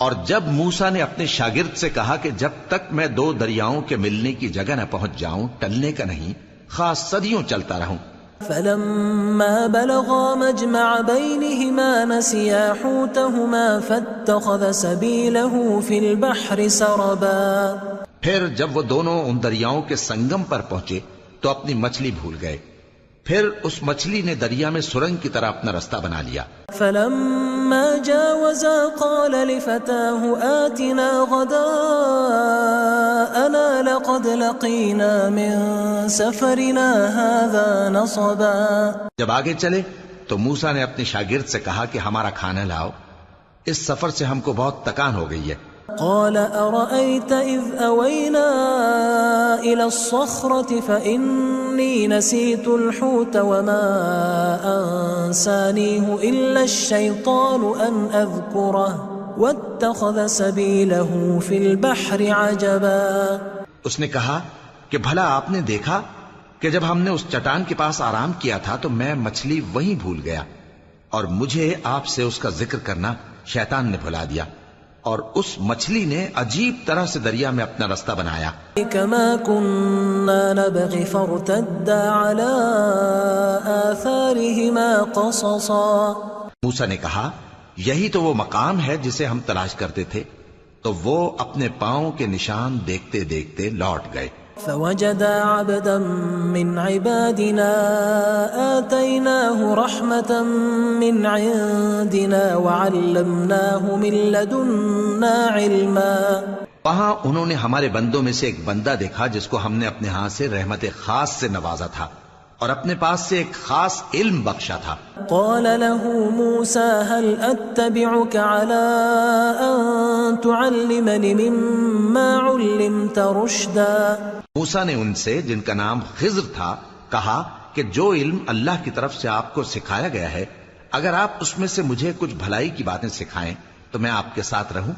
اور جب موسیٰ نے اپنے شاگرد سے کہا کہ جب تک میں دو دریاؤں کے ملنے کی جگہ نہ پہنچ جاؤں ٹلنے کا نہیں، خاص صدیوں چلتا رہوں۔ فَلَمَّا بَلَغَا مَجْمَعَ بَيْنِهِمَا نَسِيَا حُوتَهُمَا فَاتَّخَذَ سَبِيلَهُ فِي الْبَحْرِ سَرَبًا، پھر جب وہ دونوں ان دریاؤں کے سنگم پر پہنچے تو اپنی مچھلی بھول گئے، پھر اس مچھلی نے دریا میں سرنگ کی طرح اپنا رستہ بنا لیا۔ فَلَمَّا جَاوَزَا قَالَ لِفَتَاهُ آتِنَا غَدَاءَنَا لَقَدْ لَقِينَا مِن سَفَرِنَا هَٰذَا نَصَبًا، جب آگے چلے تو موسیٰ نے اپنے شاگرد سے کہا کہ ہمارا کھانا لاؤ، اس سفر سے ہم کو بہت تکان ہو گئی ہے۔ قال أرأيت إذ أوينا إلى الصخرة فإني نسيت الحوت وما أنسانيه إلا الشيطان أن أذكره واتخذ سبيله في البحر عجبا، اس نے کہا کہ بھلا آپ نے دیکھا کہ جب ہم نے اس چٹان کے پاس آرام کیا تھا تو میں مچھلی وہیں بھول گیا، اور مجھے آپ سے اس کا ذکر کرنا شیطان نے بھلا دیا، اور اس مچھلی نے عجیب طرح سے دریا میں اپنا رستہ بنایا۔ كما كنا نبغي فارتدا على آثارهما قصصا، موسیٰ نے کہا یہی تو وہ مقام ہے جسے ہم تلاش کرتے تھے، تو وہ اپنے پاؤں کے نشان دیکھتے دیکھتے لوٹ گئے۔ فوجدا عبدا من عبادنا آتيناه رحمة من عندنا وعلمناه من لدنا علما، وہاں انہوں نے ہمارے بندوں میں سے ایک بندہ دیکھا جس کو ہم نے اپنے ہاں سے رحمت خاص سے نوازا تھا اور اپنے پاس سے ایک خاص علم بخشا تھا۔ قال له موسى هل أتبعك على أن تعلمني مما علمت رشدا، موسیٰ نے ان سے جن کا نام خضر تھا کہا کہ جو علم اللہ کی طرف سے آپ کو سکھایا گیا ہے اگر آپ اس میں سے مجھے کچھ بھلائی کی باتیں سکھائیں تو میں آپ کے ساتھ رہوں۔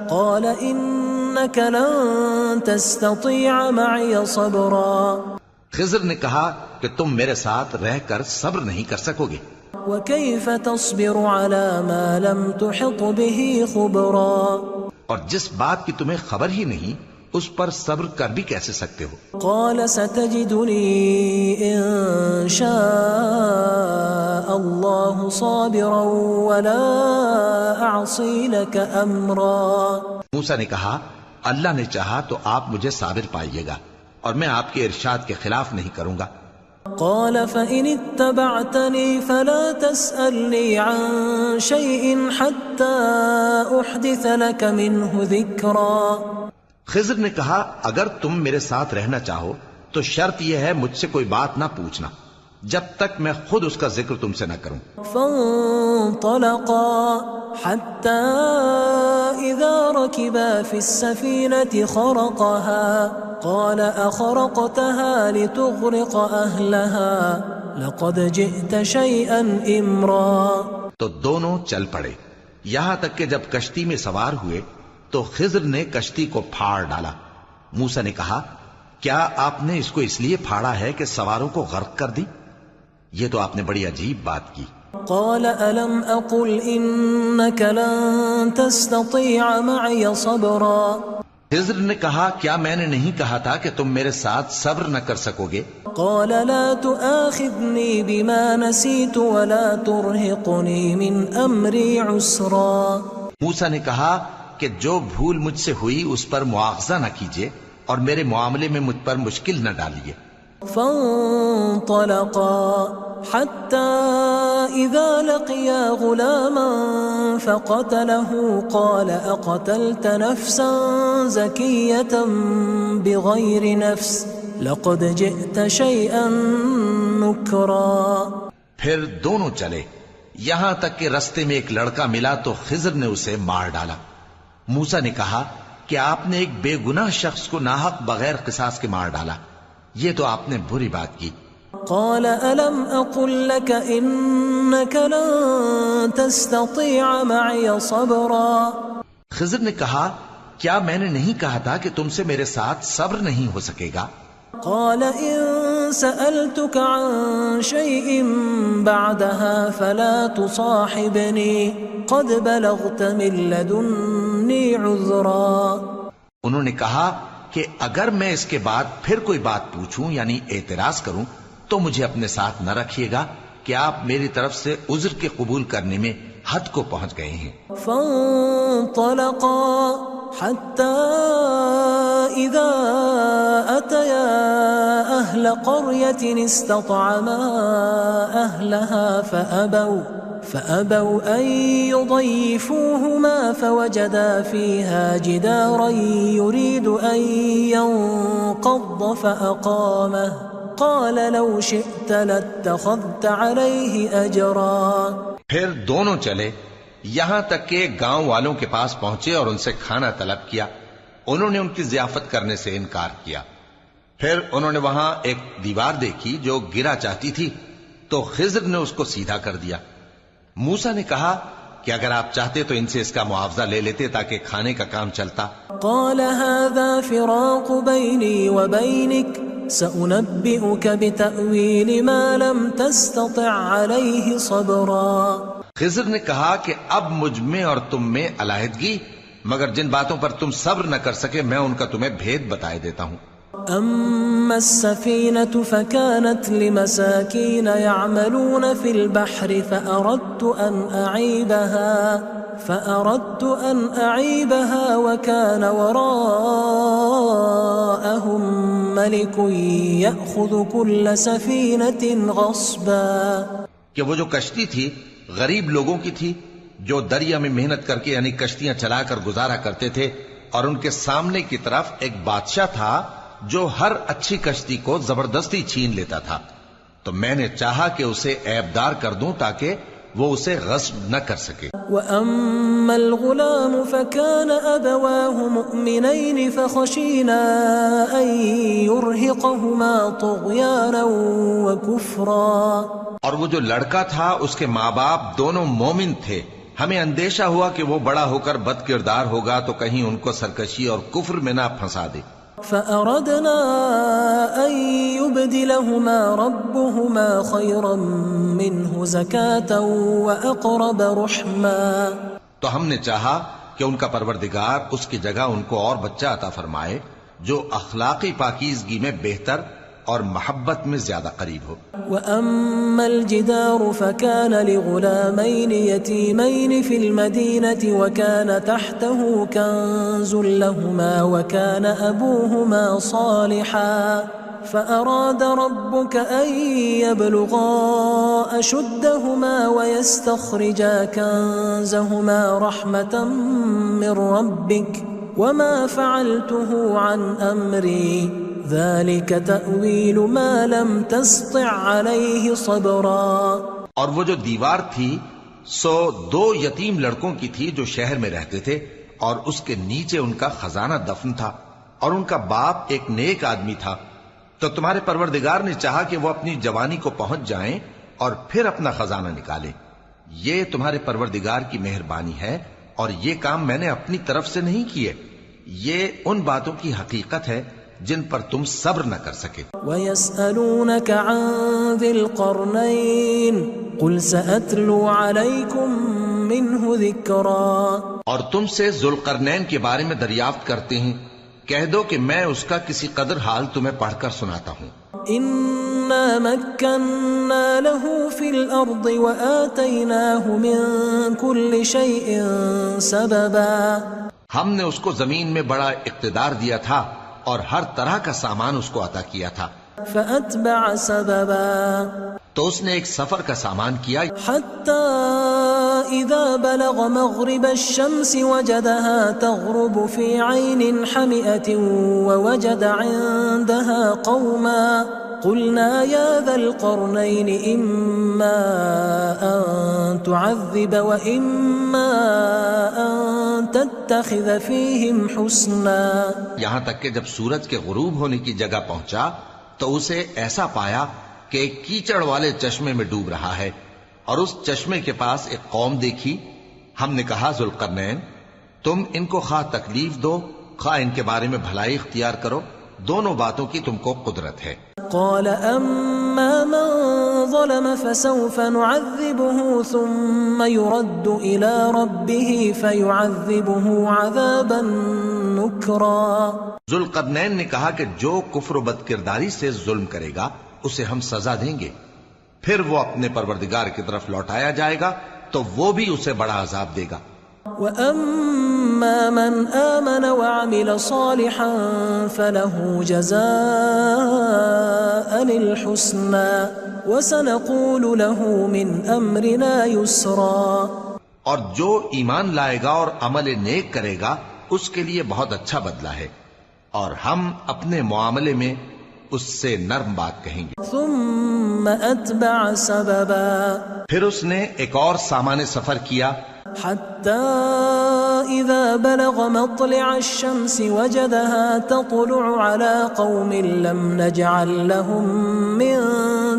قال إنك لن تستطيع معي صبرا، خضر نے کہا کہ تم میرے ساتھ رہ کر صبر نہیں کر سکو گے۔ وكيف تصبر على ما لم تحط به خبرا، اور جس بات کی تمہیں خبر ہی نہیں اس پر صبر کر بھی کیسے سکتے ہو؟ قال ستجدني إن شاء الله صابرا ولا أعصي لك أمرا، موسیٰ نے کہا اللہ نے چاہا تو آپ مجھے صابر پائیے گا اور میں آپ کے ارشاد کے خلاف نہیں کروں گا۔ قال فإن اتبعتني فلا تسألني عن شيء حتى أحدث لك منه ذكرا، خضر نے کہا اگر تم میرے ساتھ رہنا چاہو تو شرط یہ ہے مجھ سے کوئی بات نہ پوچھنا جب تک میں خود اس کا ذکر تم سے نہ کروں۔ فانطلقا حتى إذا ركبا في السفينة خرقها قال أخرقتها لتغرق أهلها لقد جئت شيئا إمرا، تو دونوں چل پڑے یہاں تک کہ جب کشتی میں سوار ہوئے تو خضر نے کشتی کو پھاڑ ڈالا۔ موسیٰ نے کہا کیا آپ نے اس کو اس لیے پھاڑا ہے کہ سواروں کو غرق کر دی؟ یہ تو آپ نے بڑی عجیب بات کی۔ قال ألم أقل إنك لن تستطيع معي صبرا، خضر نے کہا کیا میں نے نہیں کہا تھا کہ تم میرے ساتھ صبر نہ کر سکو گے؟ قال لا تؤاخذني بما نسيت ولا ترهقني من أمري عسرا، موسیٰ نے کہا کہ جو بھول مجھ سے ہوئی اس پر مواخذہ نہ کیجیے اور میرے معاملے میں مجھ پر مشکل نہ ڈالیے۔ فانطلقا حتى إذا لقيا غلاما فقتله قال أقتلت نفسا زكية بغير نفس لقد جئت شيئا نكرا. پھر دونوں چلے یہاں تک کہ رستے میں ایک لڑکا ملا تو خضر نے اسے مار ڈالا. موسیٰ نے کہا کہ آپ نے ایک بے گناہ شخص کو ناحق بغیر قصاص کے مار ڈالا، یہ تو آپ نے بری بات کی. قال ألم أقل لك إنك لن تستطيع معي صبرا. خضر نے کہا کیا میں نے نہیں کہا تھا کہ تم سے میرے ساتھ صبر نہیں ہو سکے گا؟ قال إن سألتك عن شيء بعدها فلا تصاحبني قد بلغت من لدني عذرا. انہوں نے کہا کہ اگر میں اس کے بعد پھر کوئی بات پوچھوں یعنی اعتراض کروں تو مجھے اپنے ساتھ نہ رکھیے گا کہ آپ میری طرف سے عذر کے قبول کرنے میں حد کو پہنچ گئے ہیں. فانطلقا حتى إذا أتيا أهل قرية استطعما أهلها فأبوا أن يضيفوهما فوجدا فيها جدارا يريد أن ينقض فأقامه قال لو شئت لاتخذت عليه أجرا. پھر دونوں چلے یہاں تک کہ گاؤں والوں کے پاس پہنچے اور ان سے کھانا طلب کیا. انہوں نے ان کی ضیافت کرنے سے انکار کیا. پھر انہوں نے وہاں ایک دیوار دیکھی جو گرا چاہتی تھی تو خضر نے اس کو سیدھا کر دیا. موسیٰ نے کہا کہ اگر آپ چاہتے تو ان سے اس کا معاوضہ لے لیتے تاکہ کھانے کا کام چلتا. قال هذا فراق بيني وبينك سأنبئك بتأويل ما لم تستطع عليه صبرا. خضر نے کہا کہ اب مجھ میں اور تم میں علیحدگی، مگر جن باتوں پر تم صبر نہ کر سکے میں ان کا تمہیں بھید بتائے دیتا ہوں. أما السفينة فكانت لمساكين يعملون في البحر فأردت أن أعيبها وكان وراءهم ملك يأخذ كل سفينة غصبا. کہ وہ جو کشتی تھی غریب لوگوں کی تھی جو دریا میں محنت کر کے یعنی کشتیاں چلا کر گزارا کرتے تھے، اور ان کے سامنے کی طرف ایک بادشاہ تھا جو ہر اچھی کشتی کو زبردستی چھین لیتا تھا. تو میں نے چاہا کہ اسے عیبدار کر دوں تاکہ وہ اسے غصب نہ کر سکے. وَأَمَّا الْغُلَامُ فَكَانَ أَبَوَاهُ مُؤْمِنَيْنِ فَخَشِينَا أَن يُرْهِقَهُمَا طُغْيَانًا وَكُفْرًا. اور وہ جو لڑکا تھا اس کے ماں باپ دونوں مومن تھے، ہمیں اندیشہ ہوا کہ وہ بڑا ہو کر بد کردار ہوگا تو کہیں ان کو سرکشی اور کفر میں نہ پھنسا دے. فأردنا أن يبدلهما ربهما خيرا منه زكاة وأقرب رحما. تو ہم نے چاہا کہ ان کا پروردگار اس کی جگہ ان کو اور بچہ عطا فرمائے جو اخلاقی پاکیزگی میں بہتر اور محبت میں زیادہ قریب ہو. وأما الجدار فكان لغلامين يتيمين في المدينة وكان تحته كنز لهما وكان أبوهما صالحا فأراد ربك أن يبلغا أشدهما ويستخرجا كنزهما رحمة من ربك وما فعلته عن أمري ذلك تأويل ما لم تستطع عليه صبرا. اور وہ جو دیوار تھی سو دو یتیم لڑکوں کی تھی جو شہر میں رہتے تھے، اور اس کے نیچے ان کا خزانہ دفن تھا، اور ان کا باپ ایک نیک آدمی تھا. تو تمہارے پروردگار نے چاہا کہ وہ اپنی جوانی کو پہنچ جائیں اور پھر اپنا خزانہ نکالیں. یہ تمہارے پروردگار کی مہربانی ہے، اور یہ کام میں نے اپنی طرف سے نہیں کیے. یہ ان باتوں کی حقیقت ہے جن پر تم صبر نہ کر سکے. وَيَسْأَلُونَكَ عَنْ ذِي الْقَرْنَيْنِ قُلْ سَأَتْلُو عَلَيْكُمْ مِنْهُ ذِكْرًا. اور تم سے ذوالقرنین کے بارے میں دریافت کرتے ہیں، کہہ دو کہ میں اس کا کسی قدر حال تمہیں پڑھ کر سناتا ہوں. إِنَّا مَكَّنَّا لَهُ فِي الْأَرْضِ وَآتَيْنَاهُ مِنْ كُلِّ شَيْءٍ سَبَبًا. ہم نے اس کو زمین میں بڑا اقتدار دیا تھا اور ہر طرح کا سامان اس کو عطا کیا تھا. فأتبع سببا تو اس نے ایک سفر کا سامان کیا حتى إذا بلغ مغرب الشمس وجدها تغرب في عين حمئة ووجد عندها قوما قلنا يا ذا القرنين إما أن تعذب وإما أن تتخذ فيهم حسنا. یہاں تک کہ جب سورج کے غروب ہونے کی جگہ پہنچا تو اسے ایسا پایا کہ ایک کیچڑ والے چشمے میں ڈوب رہا ہے اور اس چشمے کے پاس ایک قوم دیکھی. ہم نے کہا ذوالقرنین تم ان کو خواہ تکلیف دو خواہ ان کے بارے میں بھلائی اختیار کرو، دونوں باتوں کی تم کو قدرت ہے. قال أما من ظلم فسوف نعذبه ثم يرد إلى ربه فيعذبه عذابا نكرا. ذوالقرنین نے کہا کہ جو کفر و بد کرداری سے ظلم کرے گا اسے ہم سزا دیں گے، پھر وہ اپنے پروردگار کی طرف لوٹایا جائے گا تو وہ بھی اسے بڑا عذاب دے گا. وَأَمَّا مَنْ آمَنَ وَعَمِلَ صَالِحًا فَلَهُ جَزَاءً الْحُسْنَى وَسَنَقُولُ لَهُ مِنْ أَمْرِنَا يُسْرًا. اور جو ایمان لائے گا اور عمل نیک کرے گا اس کے لیے بہت اچھا بدلہ ہے، اور ہم اپنے معاملے میں اس سے نرم بات کہیں گے. ثم اتبع سببا پھر اس نے ایک اور سامان سفر کیا حتى اذا بلغ مطلع الشمس وجدها تطلع على قوم لم نجعل لهم من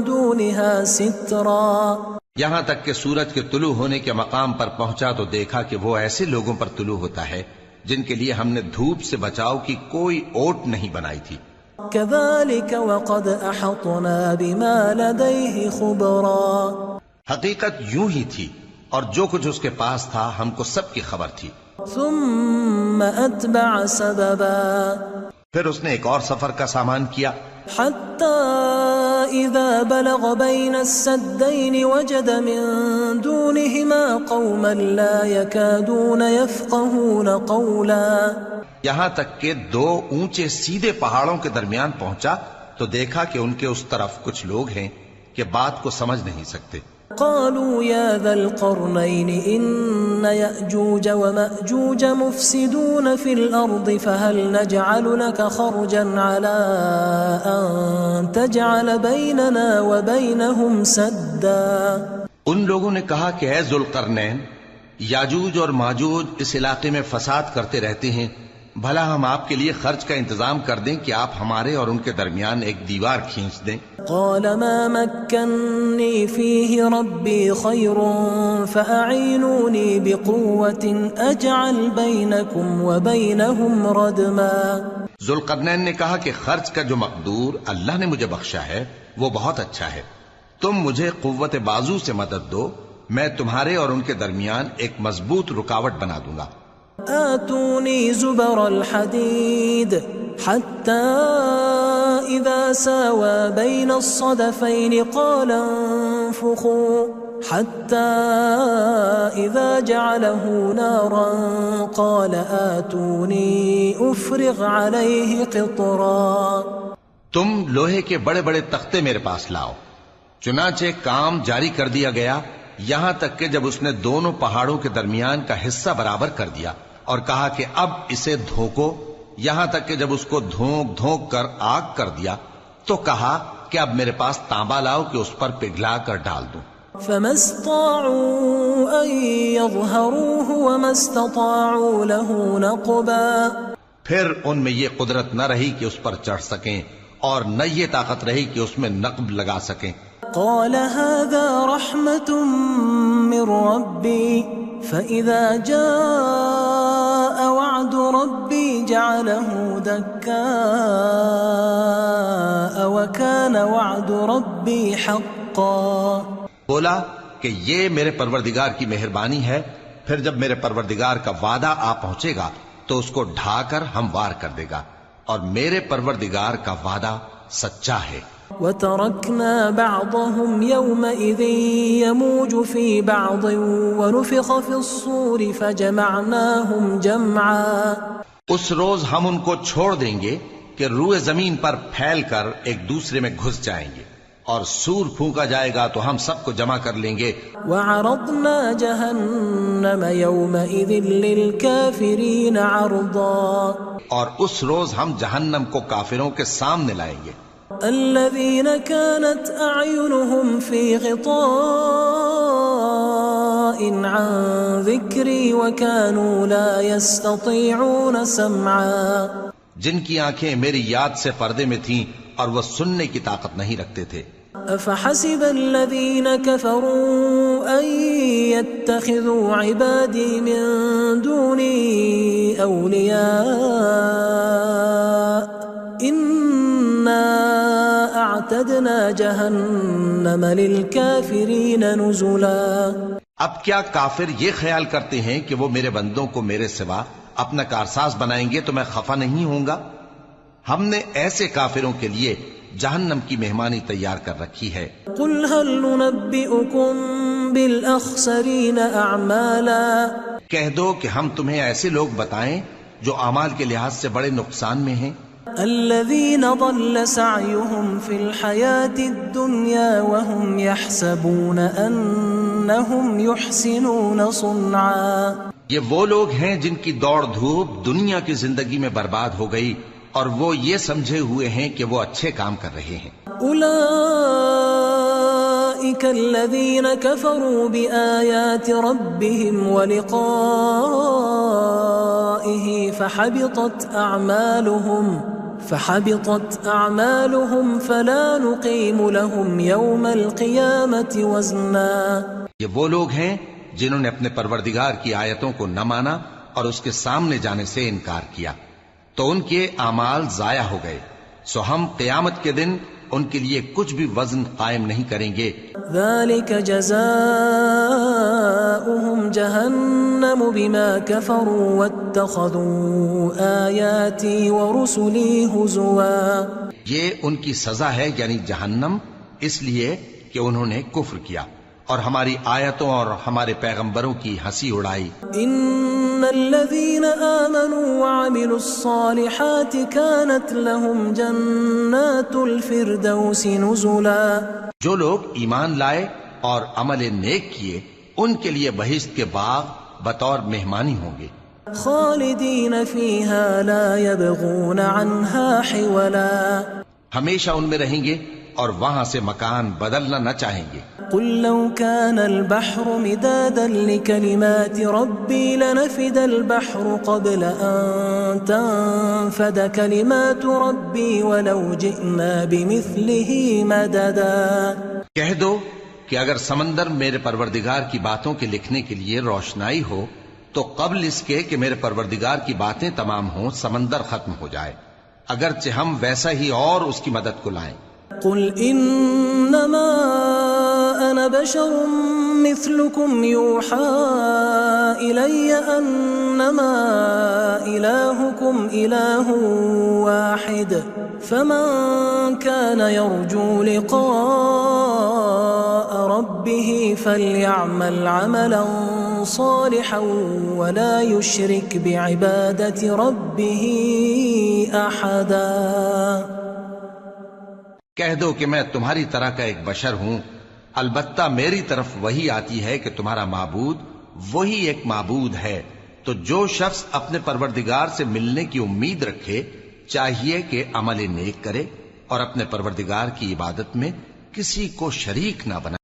دونها سترا. یہاں تک کہ سورج کے طلوع ہونے کے مقام پر پہنچا تو دیکھا کہ وہ ایسے لوگوں پر طلوع ہوتا ہے جن کے لیے ہم نے دھوپ سے بچاؤ کی کوئی اوٹ نہیں بنائی تھی. كذلك وقد احطنا بما لديه خبرا. حقیقت یوں ہی تھی اور جو کچھ اس کے پاس تھا ہم کو سب کی خبر تھی. ثم اتبع سببا پھر اس نے ایک اور سفر کا سامان کیا حتى اذا بلغ بين السدين وجد من دونهما قوما لا يكادون يفقهون قولا. یہاں تک کہ دو اونچے سیدھے پہاڑوں کے درمیان پہنچا تو دیکھا کہ ان کے اس طرف کچھ لوگ ہیں کہ بات کو سمجھ نہیں سکتے. قالوا يا ذا القرنين إن يأجوج ومأجوج مفسدون في الأرض فهل نجعل لك خرجا على أن تجعل بيننا وبينهم سدا. ان لوگوں نے کہا کہ اے ذوالقرنین یاجوج اور ماجوج اس علاقے میں فساد کرتے رہتے ہیں، بھلا ہم آپ کے لیے خرچ کا انتظام کر دیں کہ آپ ہمارے اور ان کے درمیان ایک دیوار کھینچ دیں. قال ما مكنني فيه ربي خير فأعينوني بقوة أجعل بينكم وبينهم ردما. ذوالقرنین نے کہا کہ خرچ کا جو مقدور اللہ نے مجھے بخشا ہے وہ بہت اچھا ہے، تم مجھے قوت بازو سے مدد دو، میں تمہارے اور ان کے درمیان ایک مضبوط رکاوٹ بنا دوں گا. آتوني زبر الحديد حتى إذا ساوى بين الصدفين قال انفخوا حتى إذا جعله نارا قال آتوني أفرغ عليه قطرا. تم لوہے کے بڑے بڑے تختے میرے پاس لاؤ. چنانچہ کام جاری کر دیا گیا یہاں تک کہ جب اس نے دونوں پہاڑوں کے درمیان کا حصہ برابر کر دیا اور کہا کہ اب اسے دھوکو، یہاں تک کہ جب اس کو دھونک دھونک کر آگ کر دیا تو کہا کہ اب میرے پاس تانبا لاؤ کہ اس پر پگھلا کر ڈال دوں. فما استطاعوا ان يظهروه وما استطاعوا له نقبا. پھر ان میں یہ قدرت نہ رہی کہ اس پر چڑھ سکیں اور نہ یہ طاقت رہی کہ اس میں نقب لگا سکیں. قال هذا رحمة من ربي فإذا جاء وعد ربي جعله دكاء وكان وعد ربي حقا. بولا کہ یہ میرے پروردگار کی مہربانی ہے، پھر جب میرے پروردگار کا وعدہ آ پہنچے گا تو اس کو ڈھا کر ہموار کر دے گا، اور میرے پروردگار کا وعدہ سچا ہے. وَتَرَكْنَا بَعْضَهُمْ يَوْمَئِذٍ يَمُوجُ فِي بَعْضٍ وَنُفِخَ فِي الصُّورِ فَجَمَعْنَاهُمْ جَمْعًا. اس روز ہم ان کو چھوڑ دیں گے کہ روئے زمین پر پھیل کر ایک دوسرے میں گھس جائیں گے، اور سور پھونکا جائے گا تو ہم سب کو جمع کر لیں گے۔ وعرضنا جہنم یومئذ للکافرین عرضا، اور اس روز ہم جہنم کو کافروں کے سامنے لائیں گے۔ الذین كانت اعینہم فی غطاء عن ذکری وكانوا لا يستطيعون سمعا، جن کی آنکھیں میری یاد سے پردے میں تھیں اور وہ سننے کی طاقت نہیں رکھتے تھے۔ افحسب الذین كفروا ان يتخذوا عبادی من دونی اولیاء انا اعتدنا جہنم للکافرین نزلا۔ اب کیا کافر یہ خیال کرتے ہیں کہ وہ میرے بندوں کو میرے سوا اپنا کارساز بنائیں گے تو میں خفا نہیں ہوں گا؟ ہم نے ایسے کافروں کے لیے جہنم کی مہمانی تیار کر رکھی ہے۔ قل هل ننبئكم بالاخسرین اعمالا، کہہ دو کہ ہم تمہیں ایسے لوگ بتائیں جو اعمال کے لحاظ سے بڑے نقصان میں ہیں۔ الذین ضل سعیهم فی الحیاة الدنیا وهم يحسبون انهم يحسنون صنعا، یہ وہ لوگ ہیں جن کی دوڑ دھوپ دنیا کی زندگی میں برباد ہو گئی اور وہ یہ سمجھے ہوئے ہیں کہ وہ اچھے کام کر رہے ہیں۔ اولئک الذین کفروا بآیات ربهم ولقائه فحبطت اعمالهم فلا نقیم لهم یوم القیامة وزنا۔ یہ وہ لوگ ہیں جنہوں نے اپنے پروردگار کی آیتوں کو نہ مانا اور اس کے سامنے جانے سے انکار کیا تو ان کے اعمال ضائع ہو گئے، سو ہم قیامت کے دن ان کے لیے کچھ بھی وزن قائم نہیں کریں گے۔ ذلك جزاؤهم جہنم بما كفروا واتخذوا آیاتی ورسلی ہزوا، یہ ان کی سزا ہے یعنی جہنم، اس لیے کہ انہوں نے کفر کیا اور ہماری آیتوں اور ہمارے پیغمبروں کی ہنسی اڑائی۔ ان الذین آمنوا وعملوا الصالحات كانت لهم جنات الفردوس نزلا، جو لوگ ایمان لائے اور عمل نیک کیے ان کے لیے بہشت کے باغ بطور مہمانی ہوں گے، خالدین فیہا لا یبغون عنہا حولا، ہمیشہ ان میں رہیں گے اور وہاں سے مکان بدلنا نہ چاہیں گے۔ قل لو كان البحر مدادا لكلمات ربي لنفد البحر قبل أن تنفد كلمات ربي ولو جئنا بمثله مددا۔ کہہ دو کہ اگر سمندر میرے پروردگار کی باتوں کے لکھنے کے لیے روشنائی ہو تو قبل اس کے کہ میرے پروردگار کی باتیں تمام ہوں سمندر ختم ہو جائے، اگرچہ ہم ویسا ہی اور اس کی مدد کو لائیں۔ قل انما انا بشر مثلكم يوحى الي انما الهكم اله واحد فمن كان يرجو لقاء ربه فليعمل عملا صالحا ولا يشرك بعبادة ربه احدا۔ کہہ دو کہ میں تمہاری طرح کا ایک بشر ہوں، البتہ میری طرف وہی آتی ہے کہ تمہارا معبود وہی ایک معبود ہے، تو جو شخص اپنے پروردگار سے ملنے کی امید رکھے چاہیے کہ عمل نیک کرے اور اپنے پروردگار کی عبادت میں کسی کو شریک نہ بنائے۔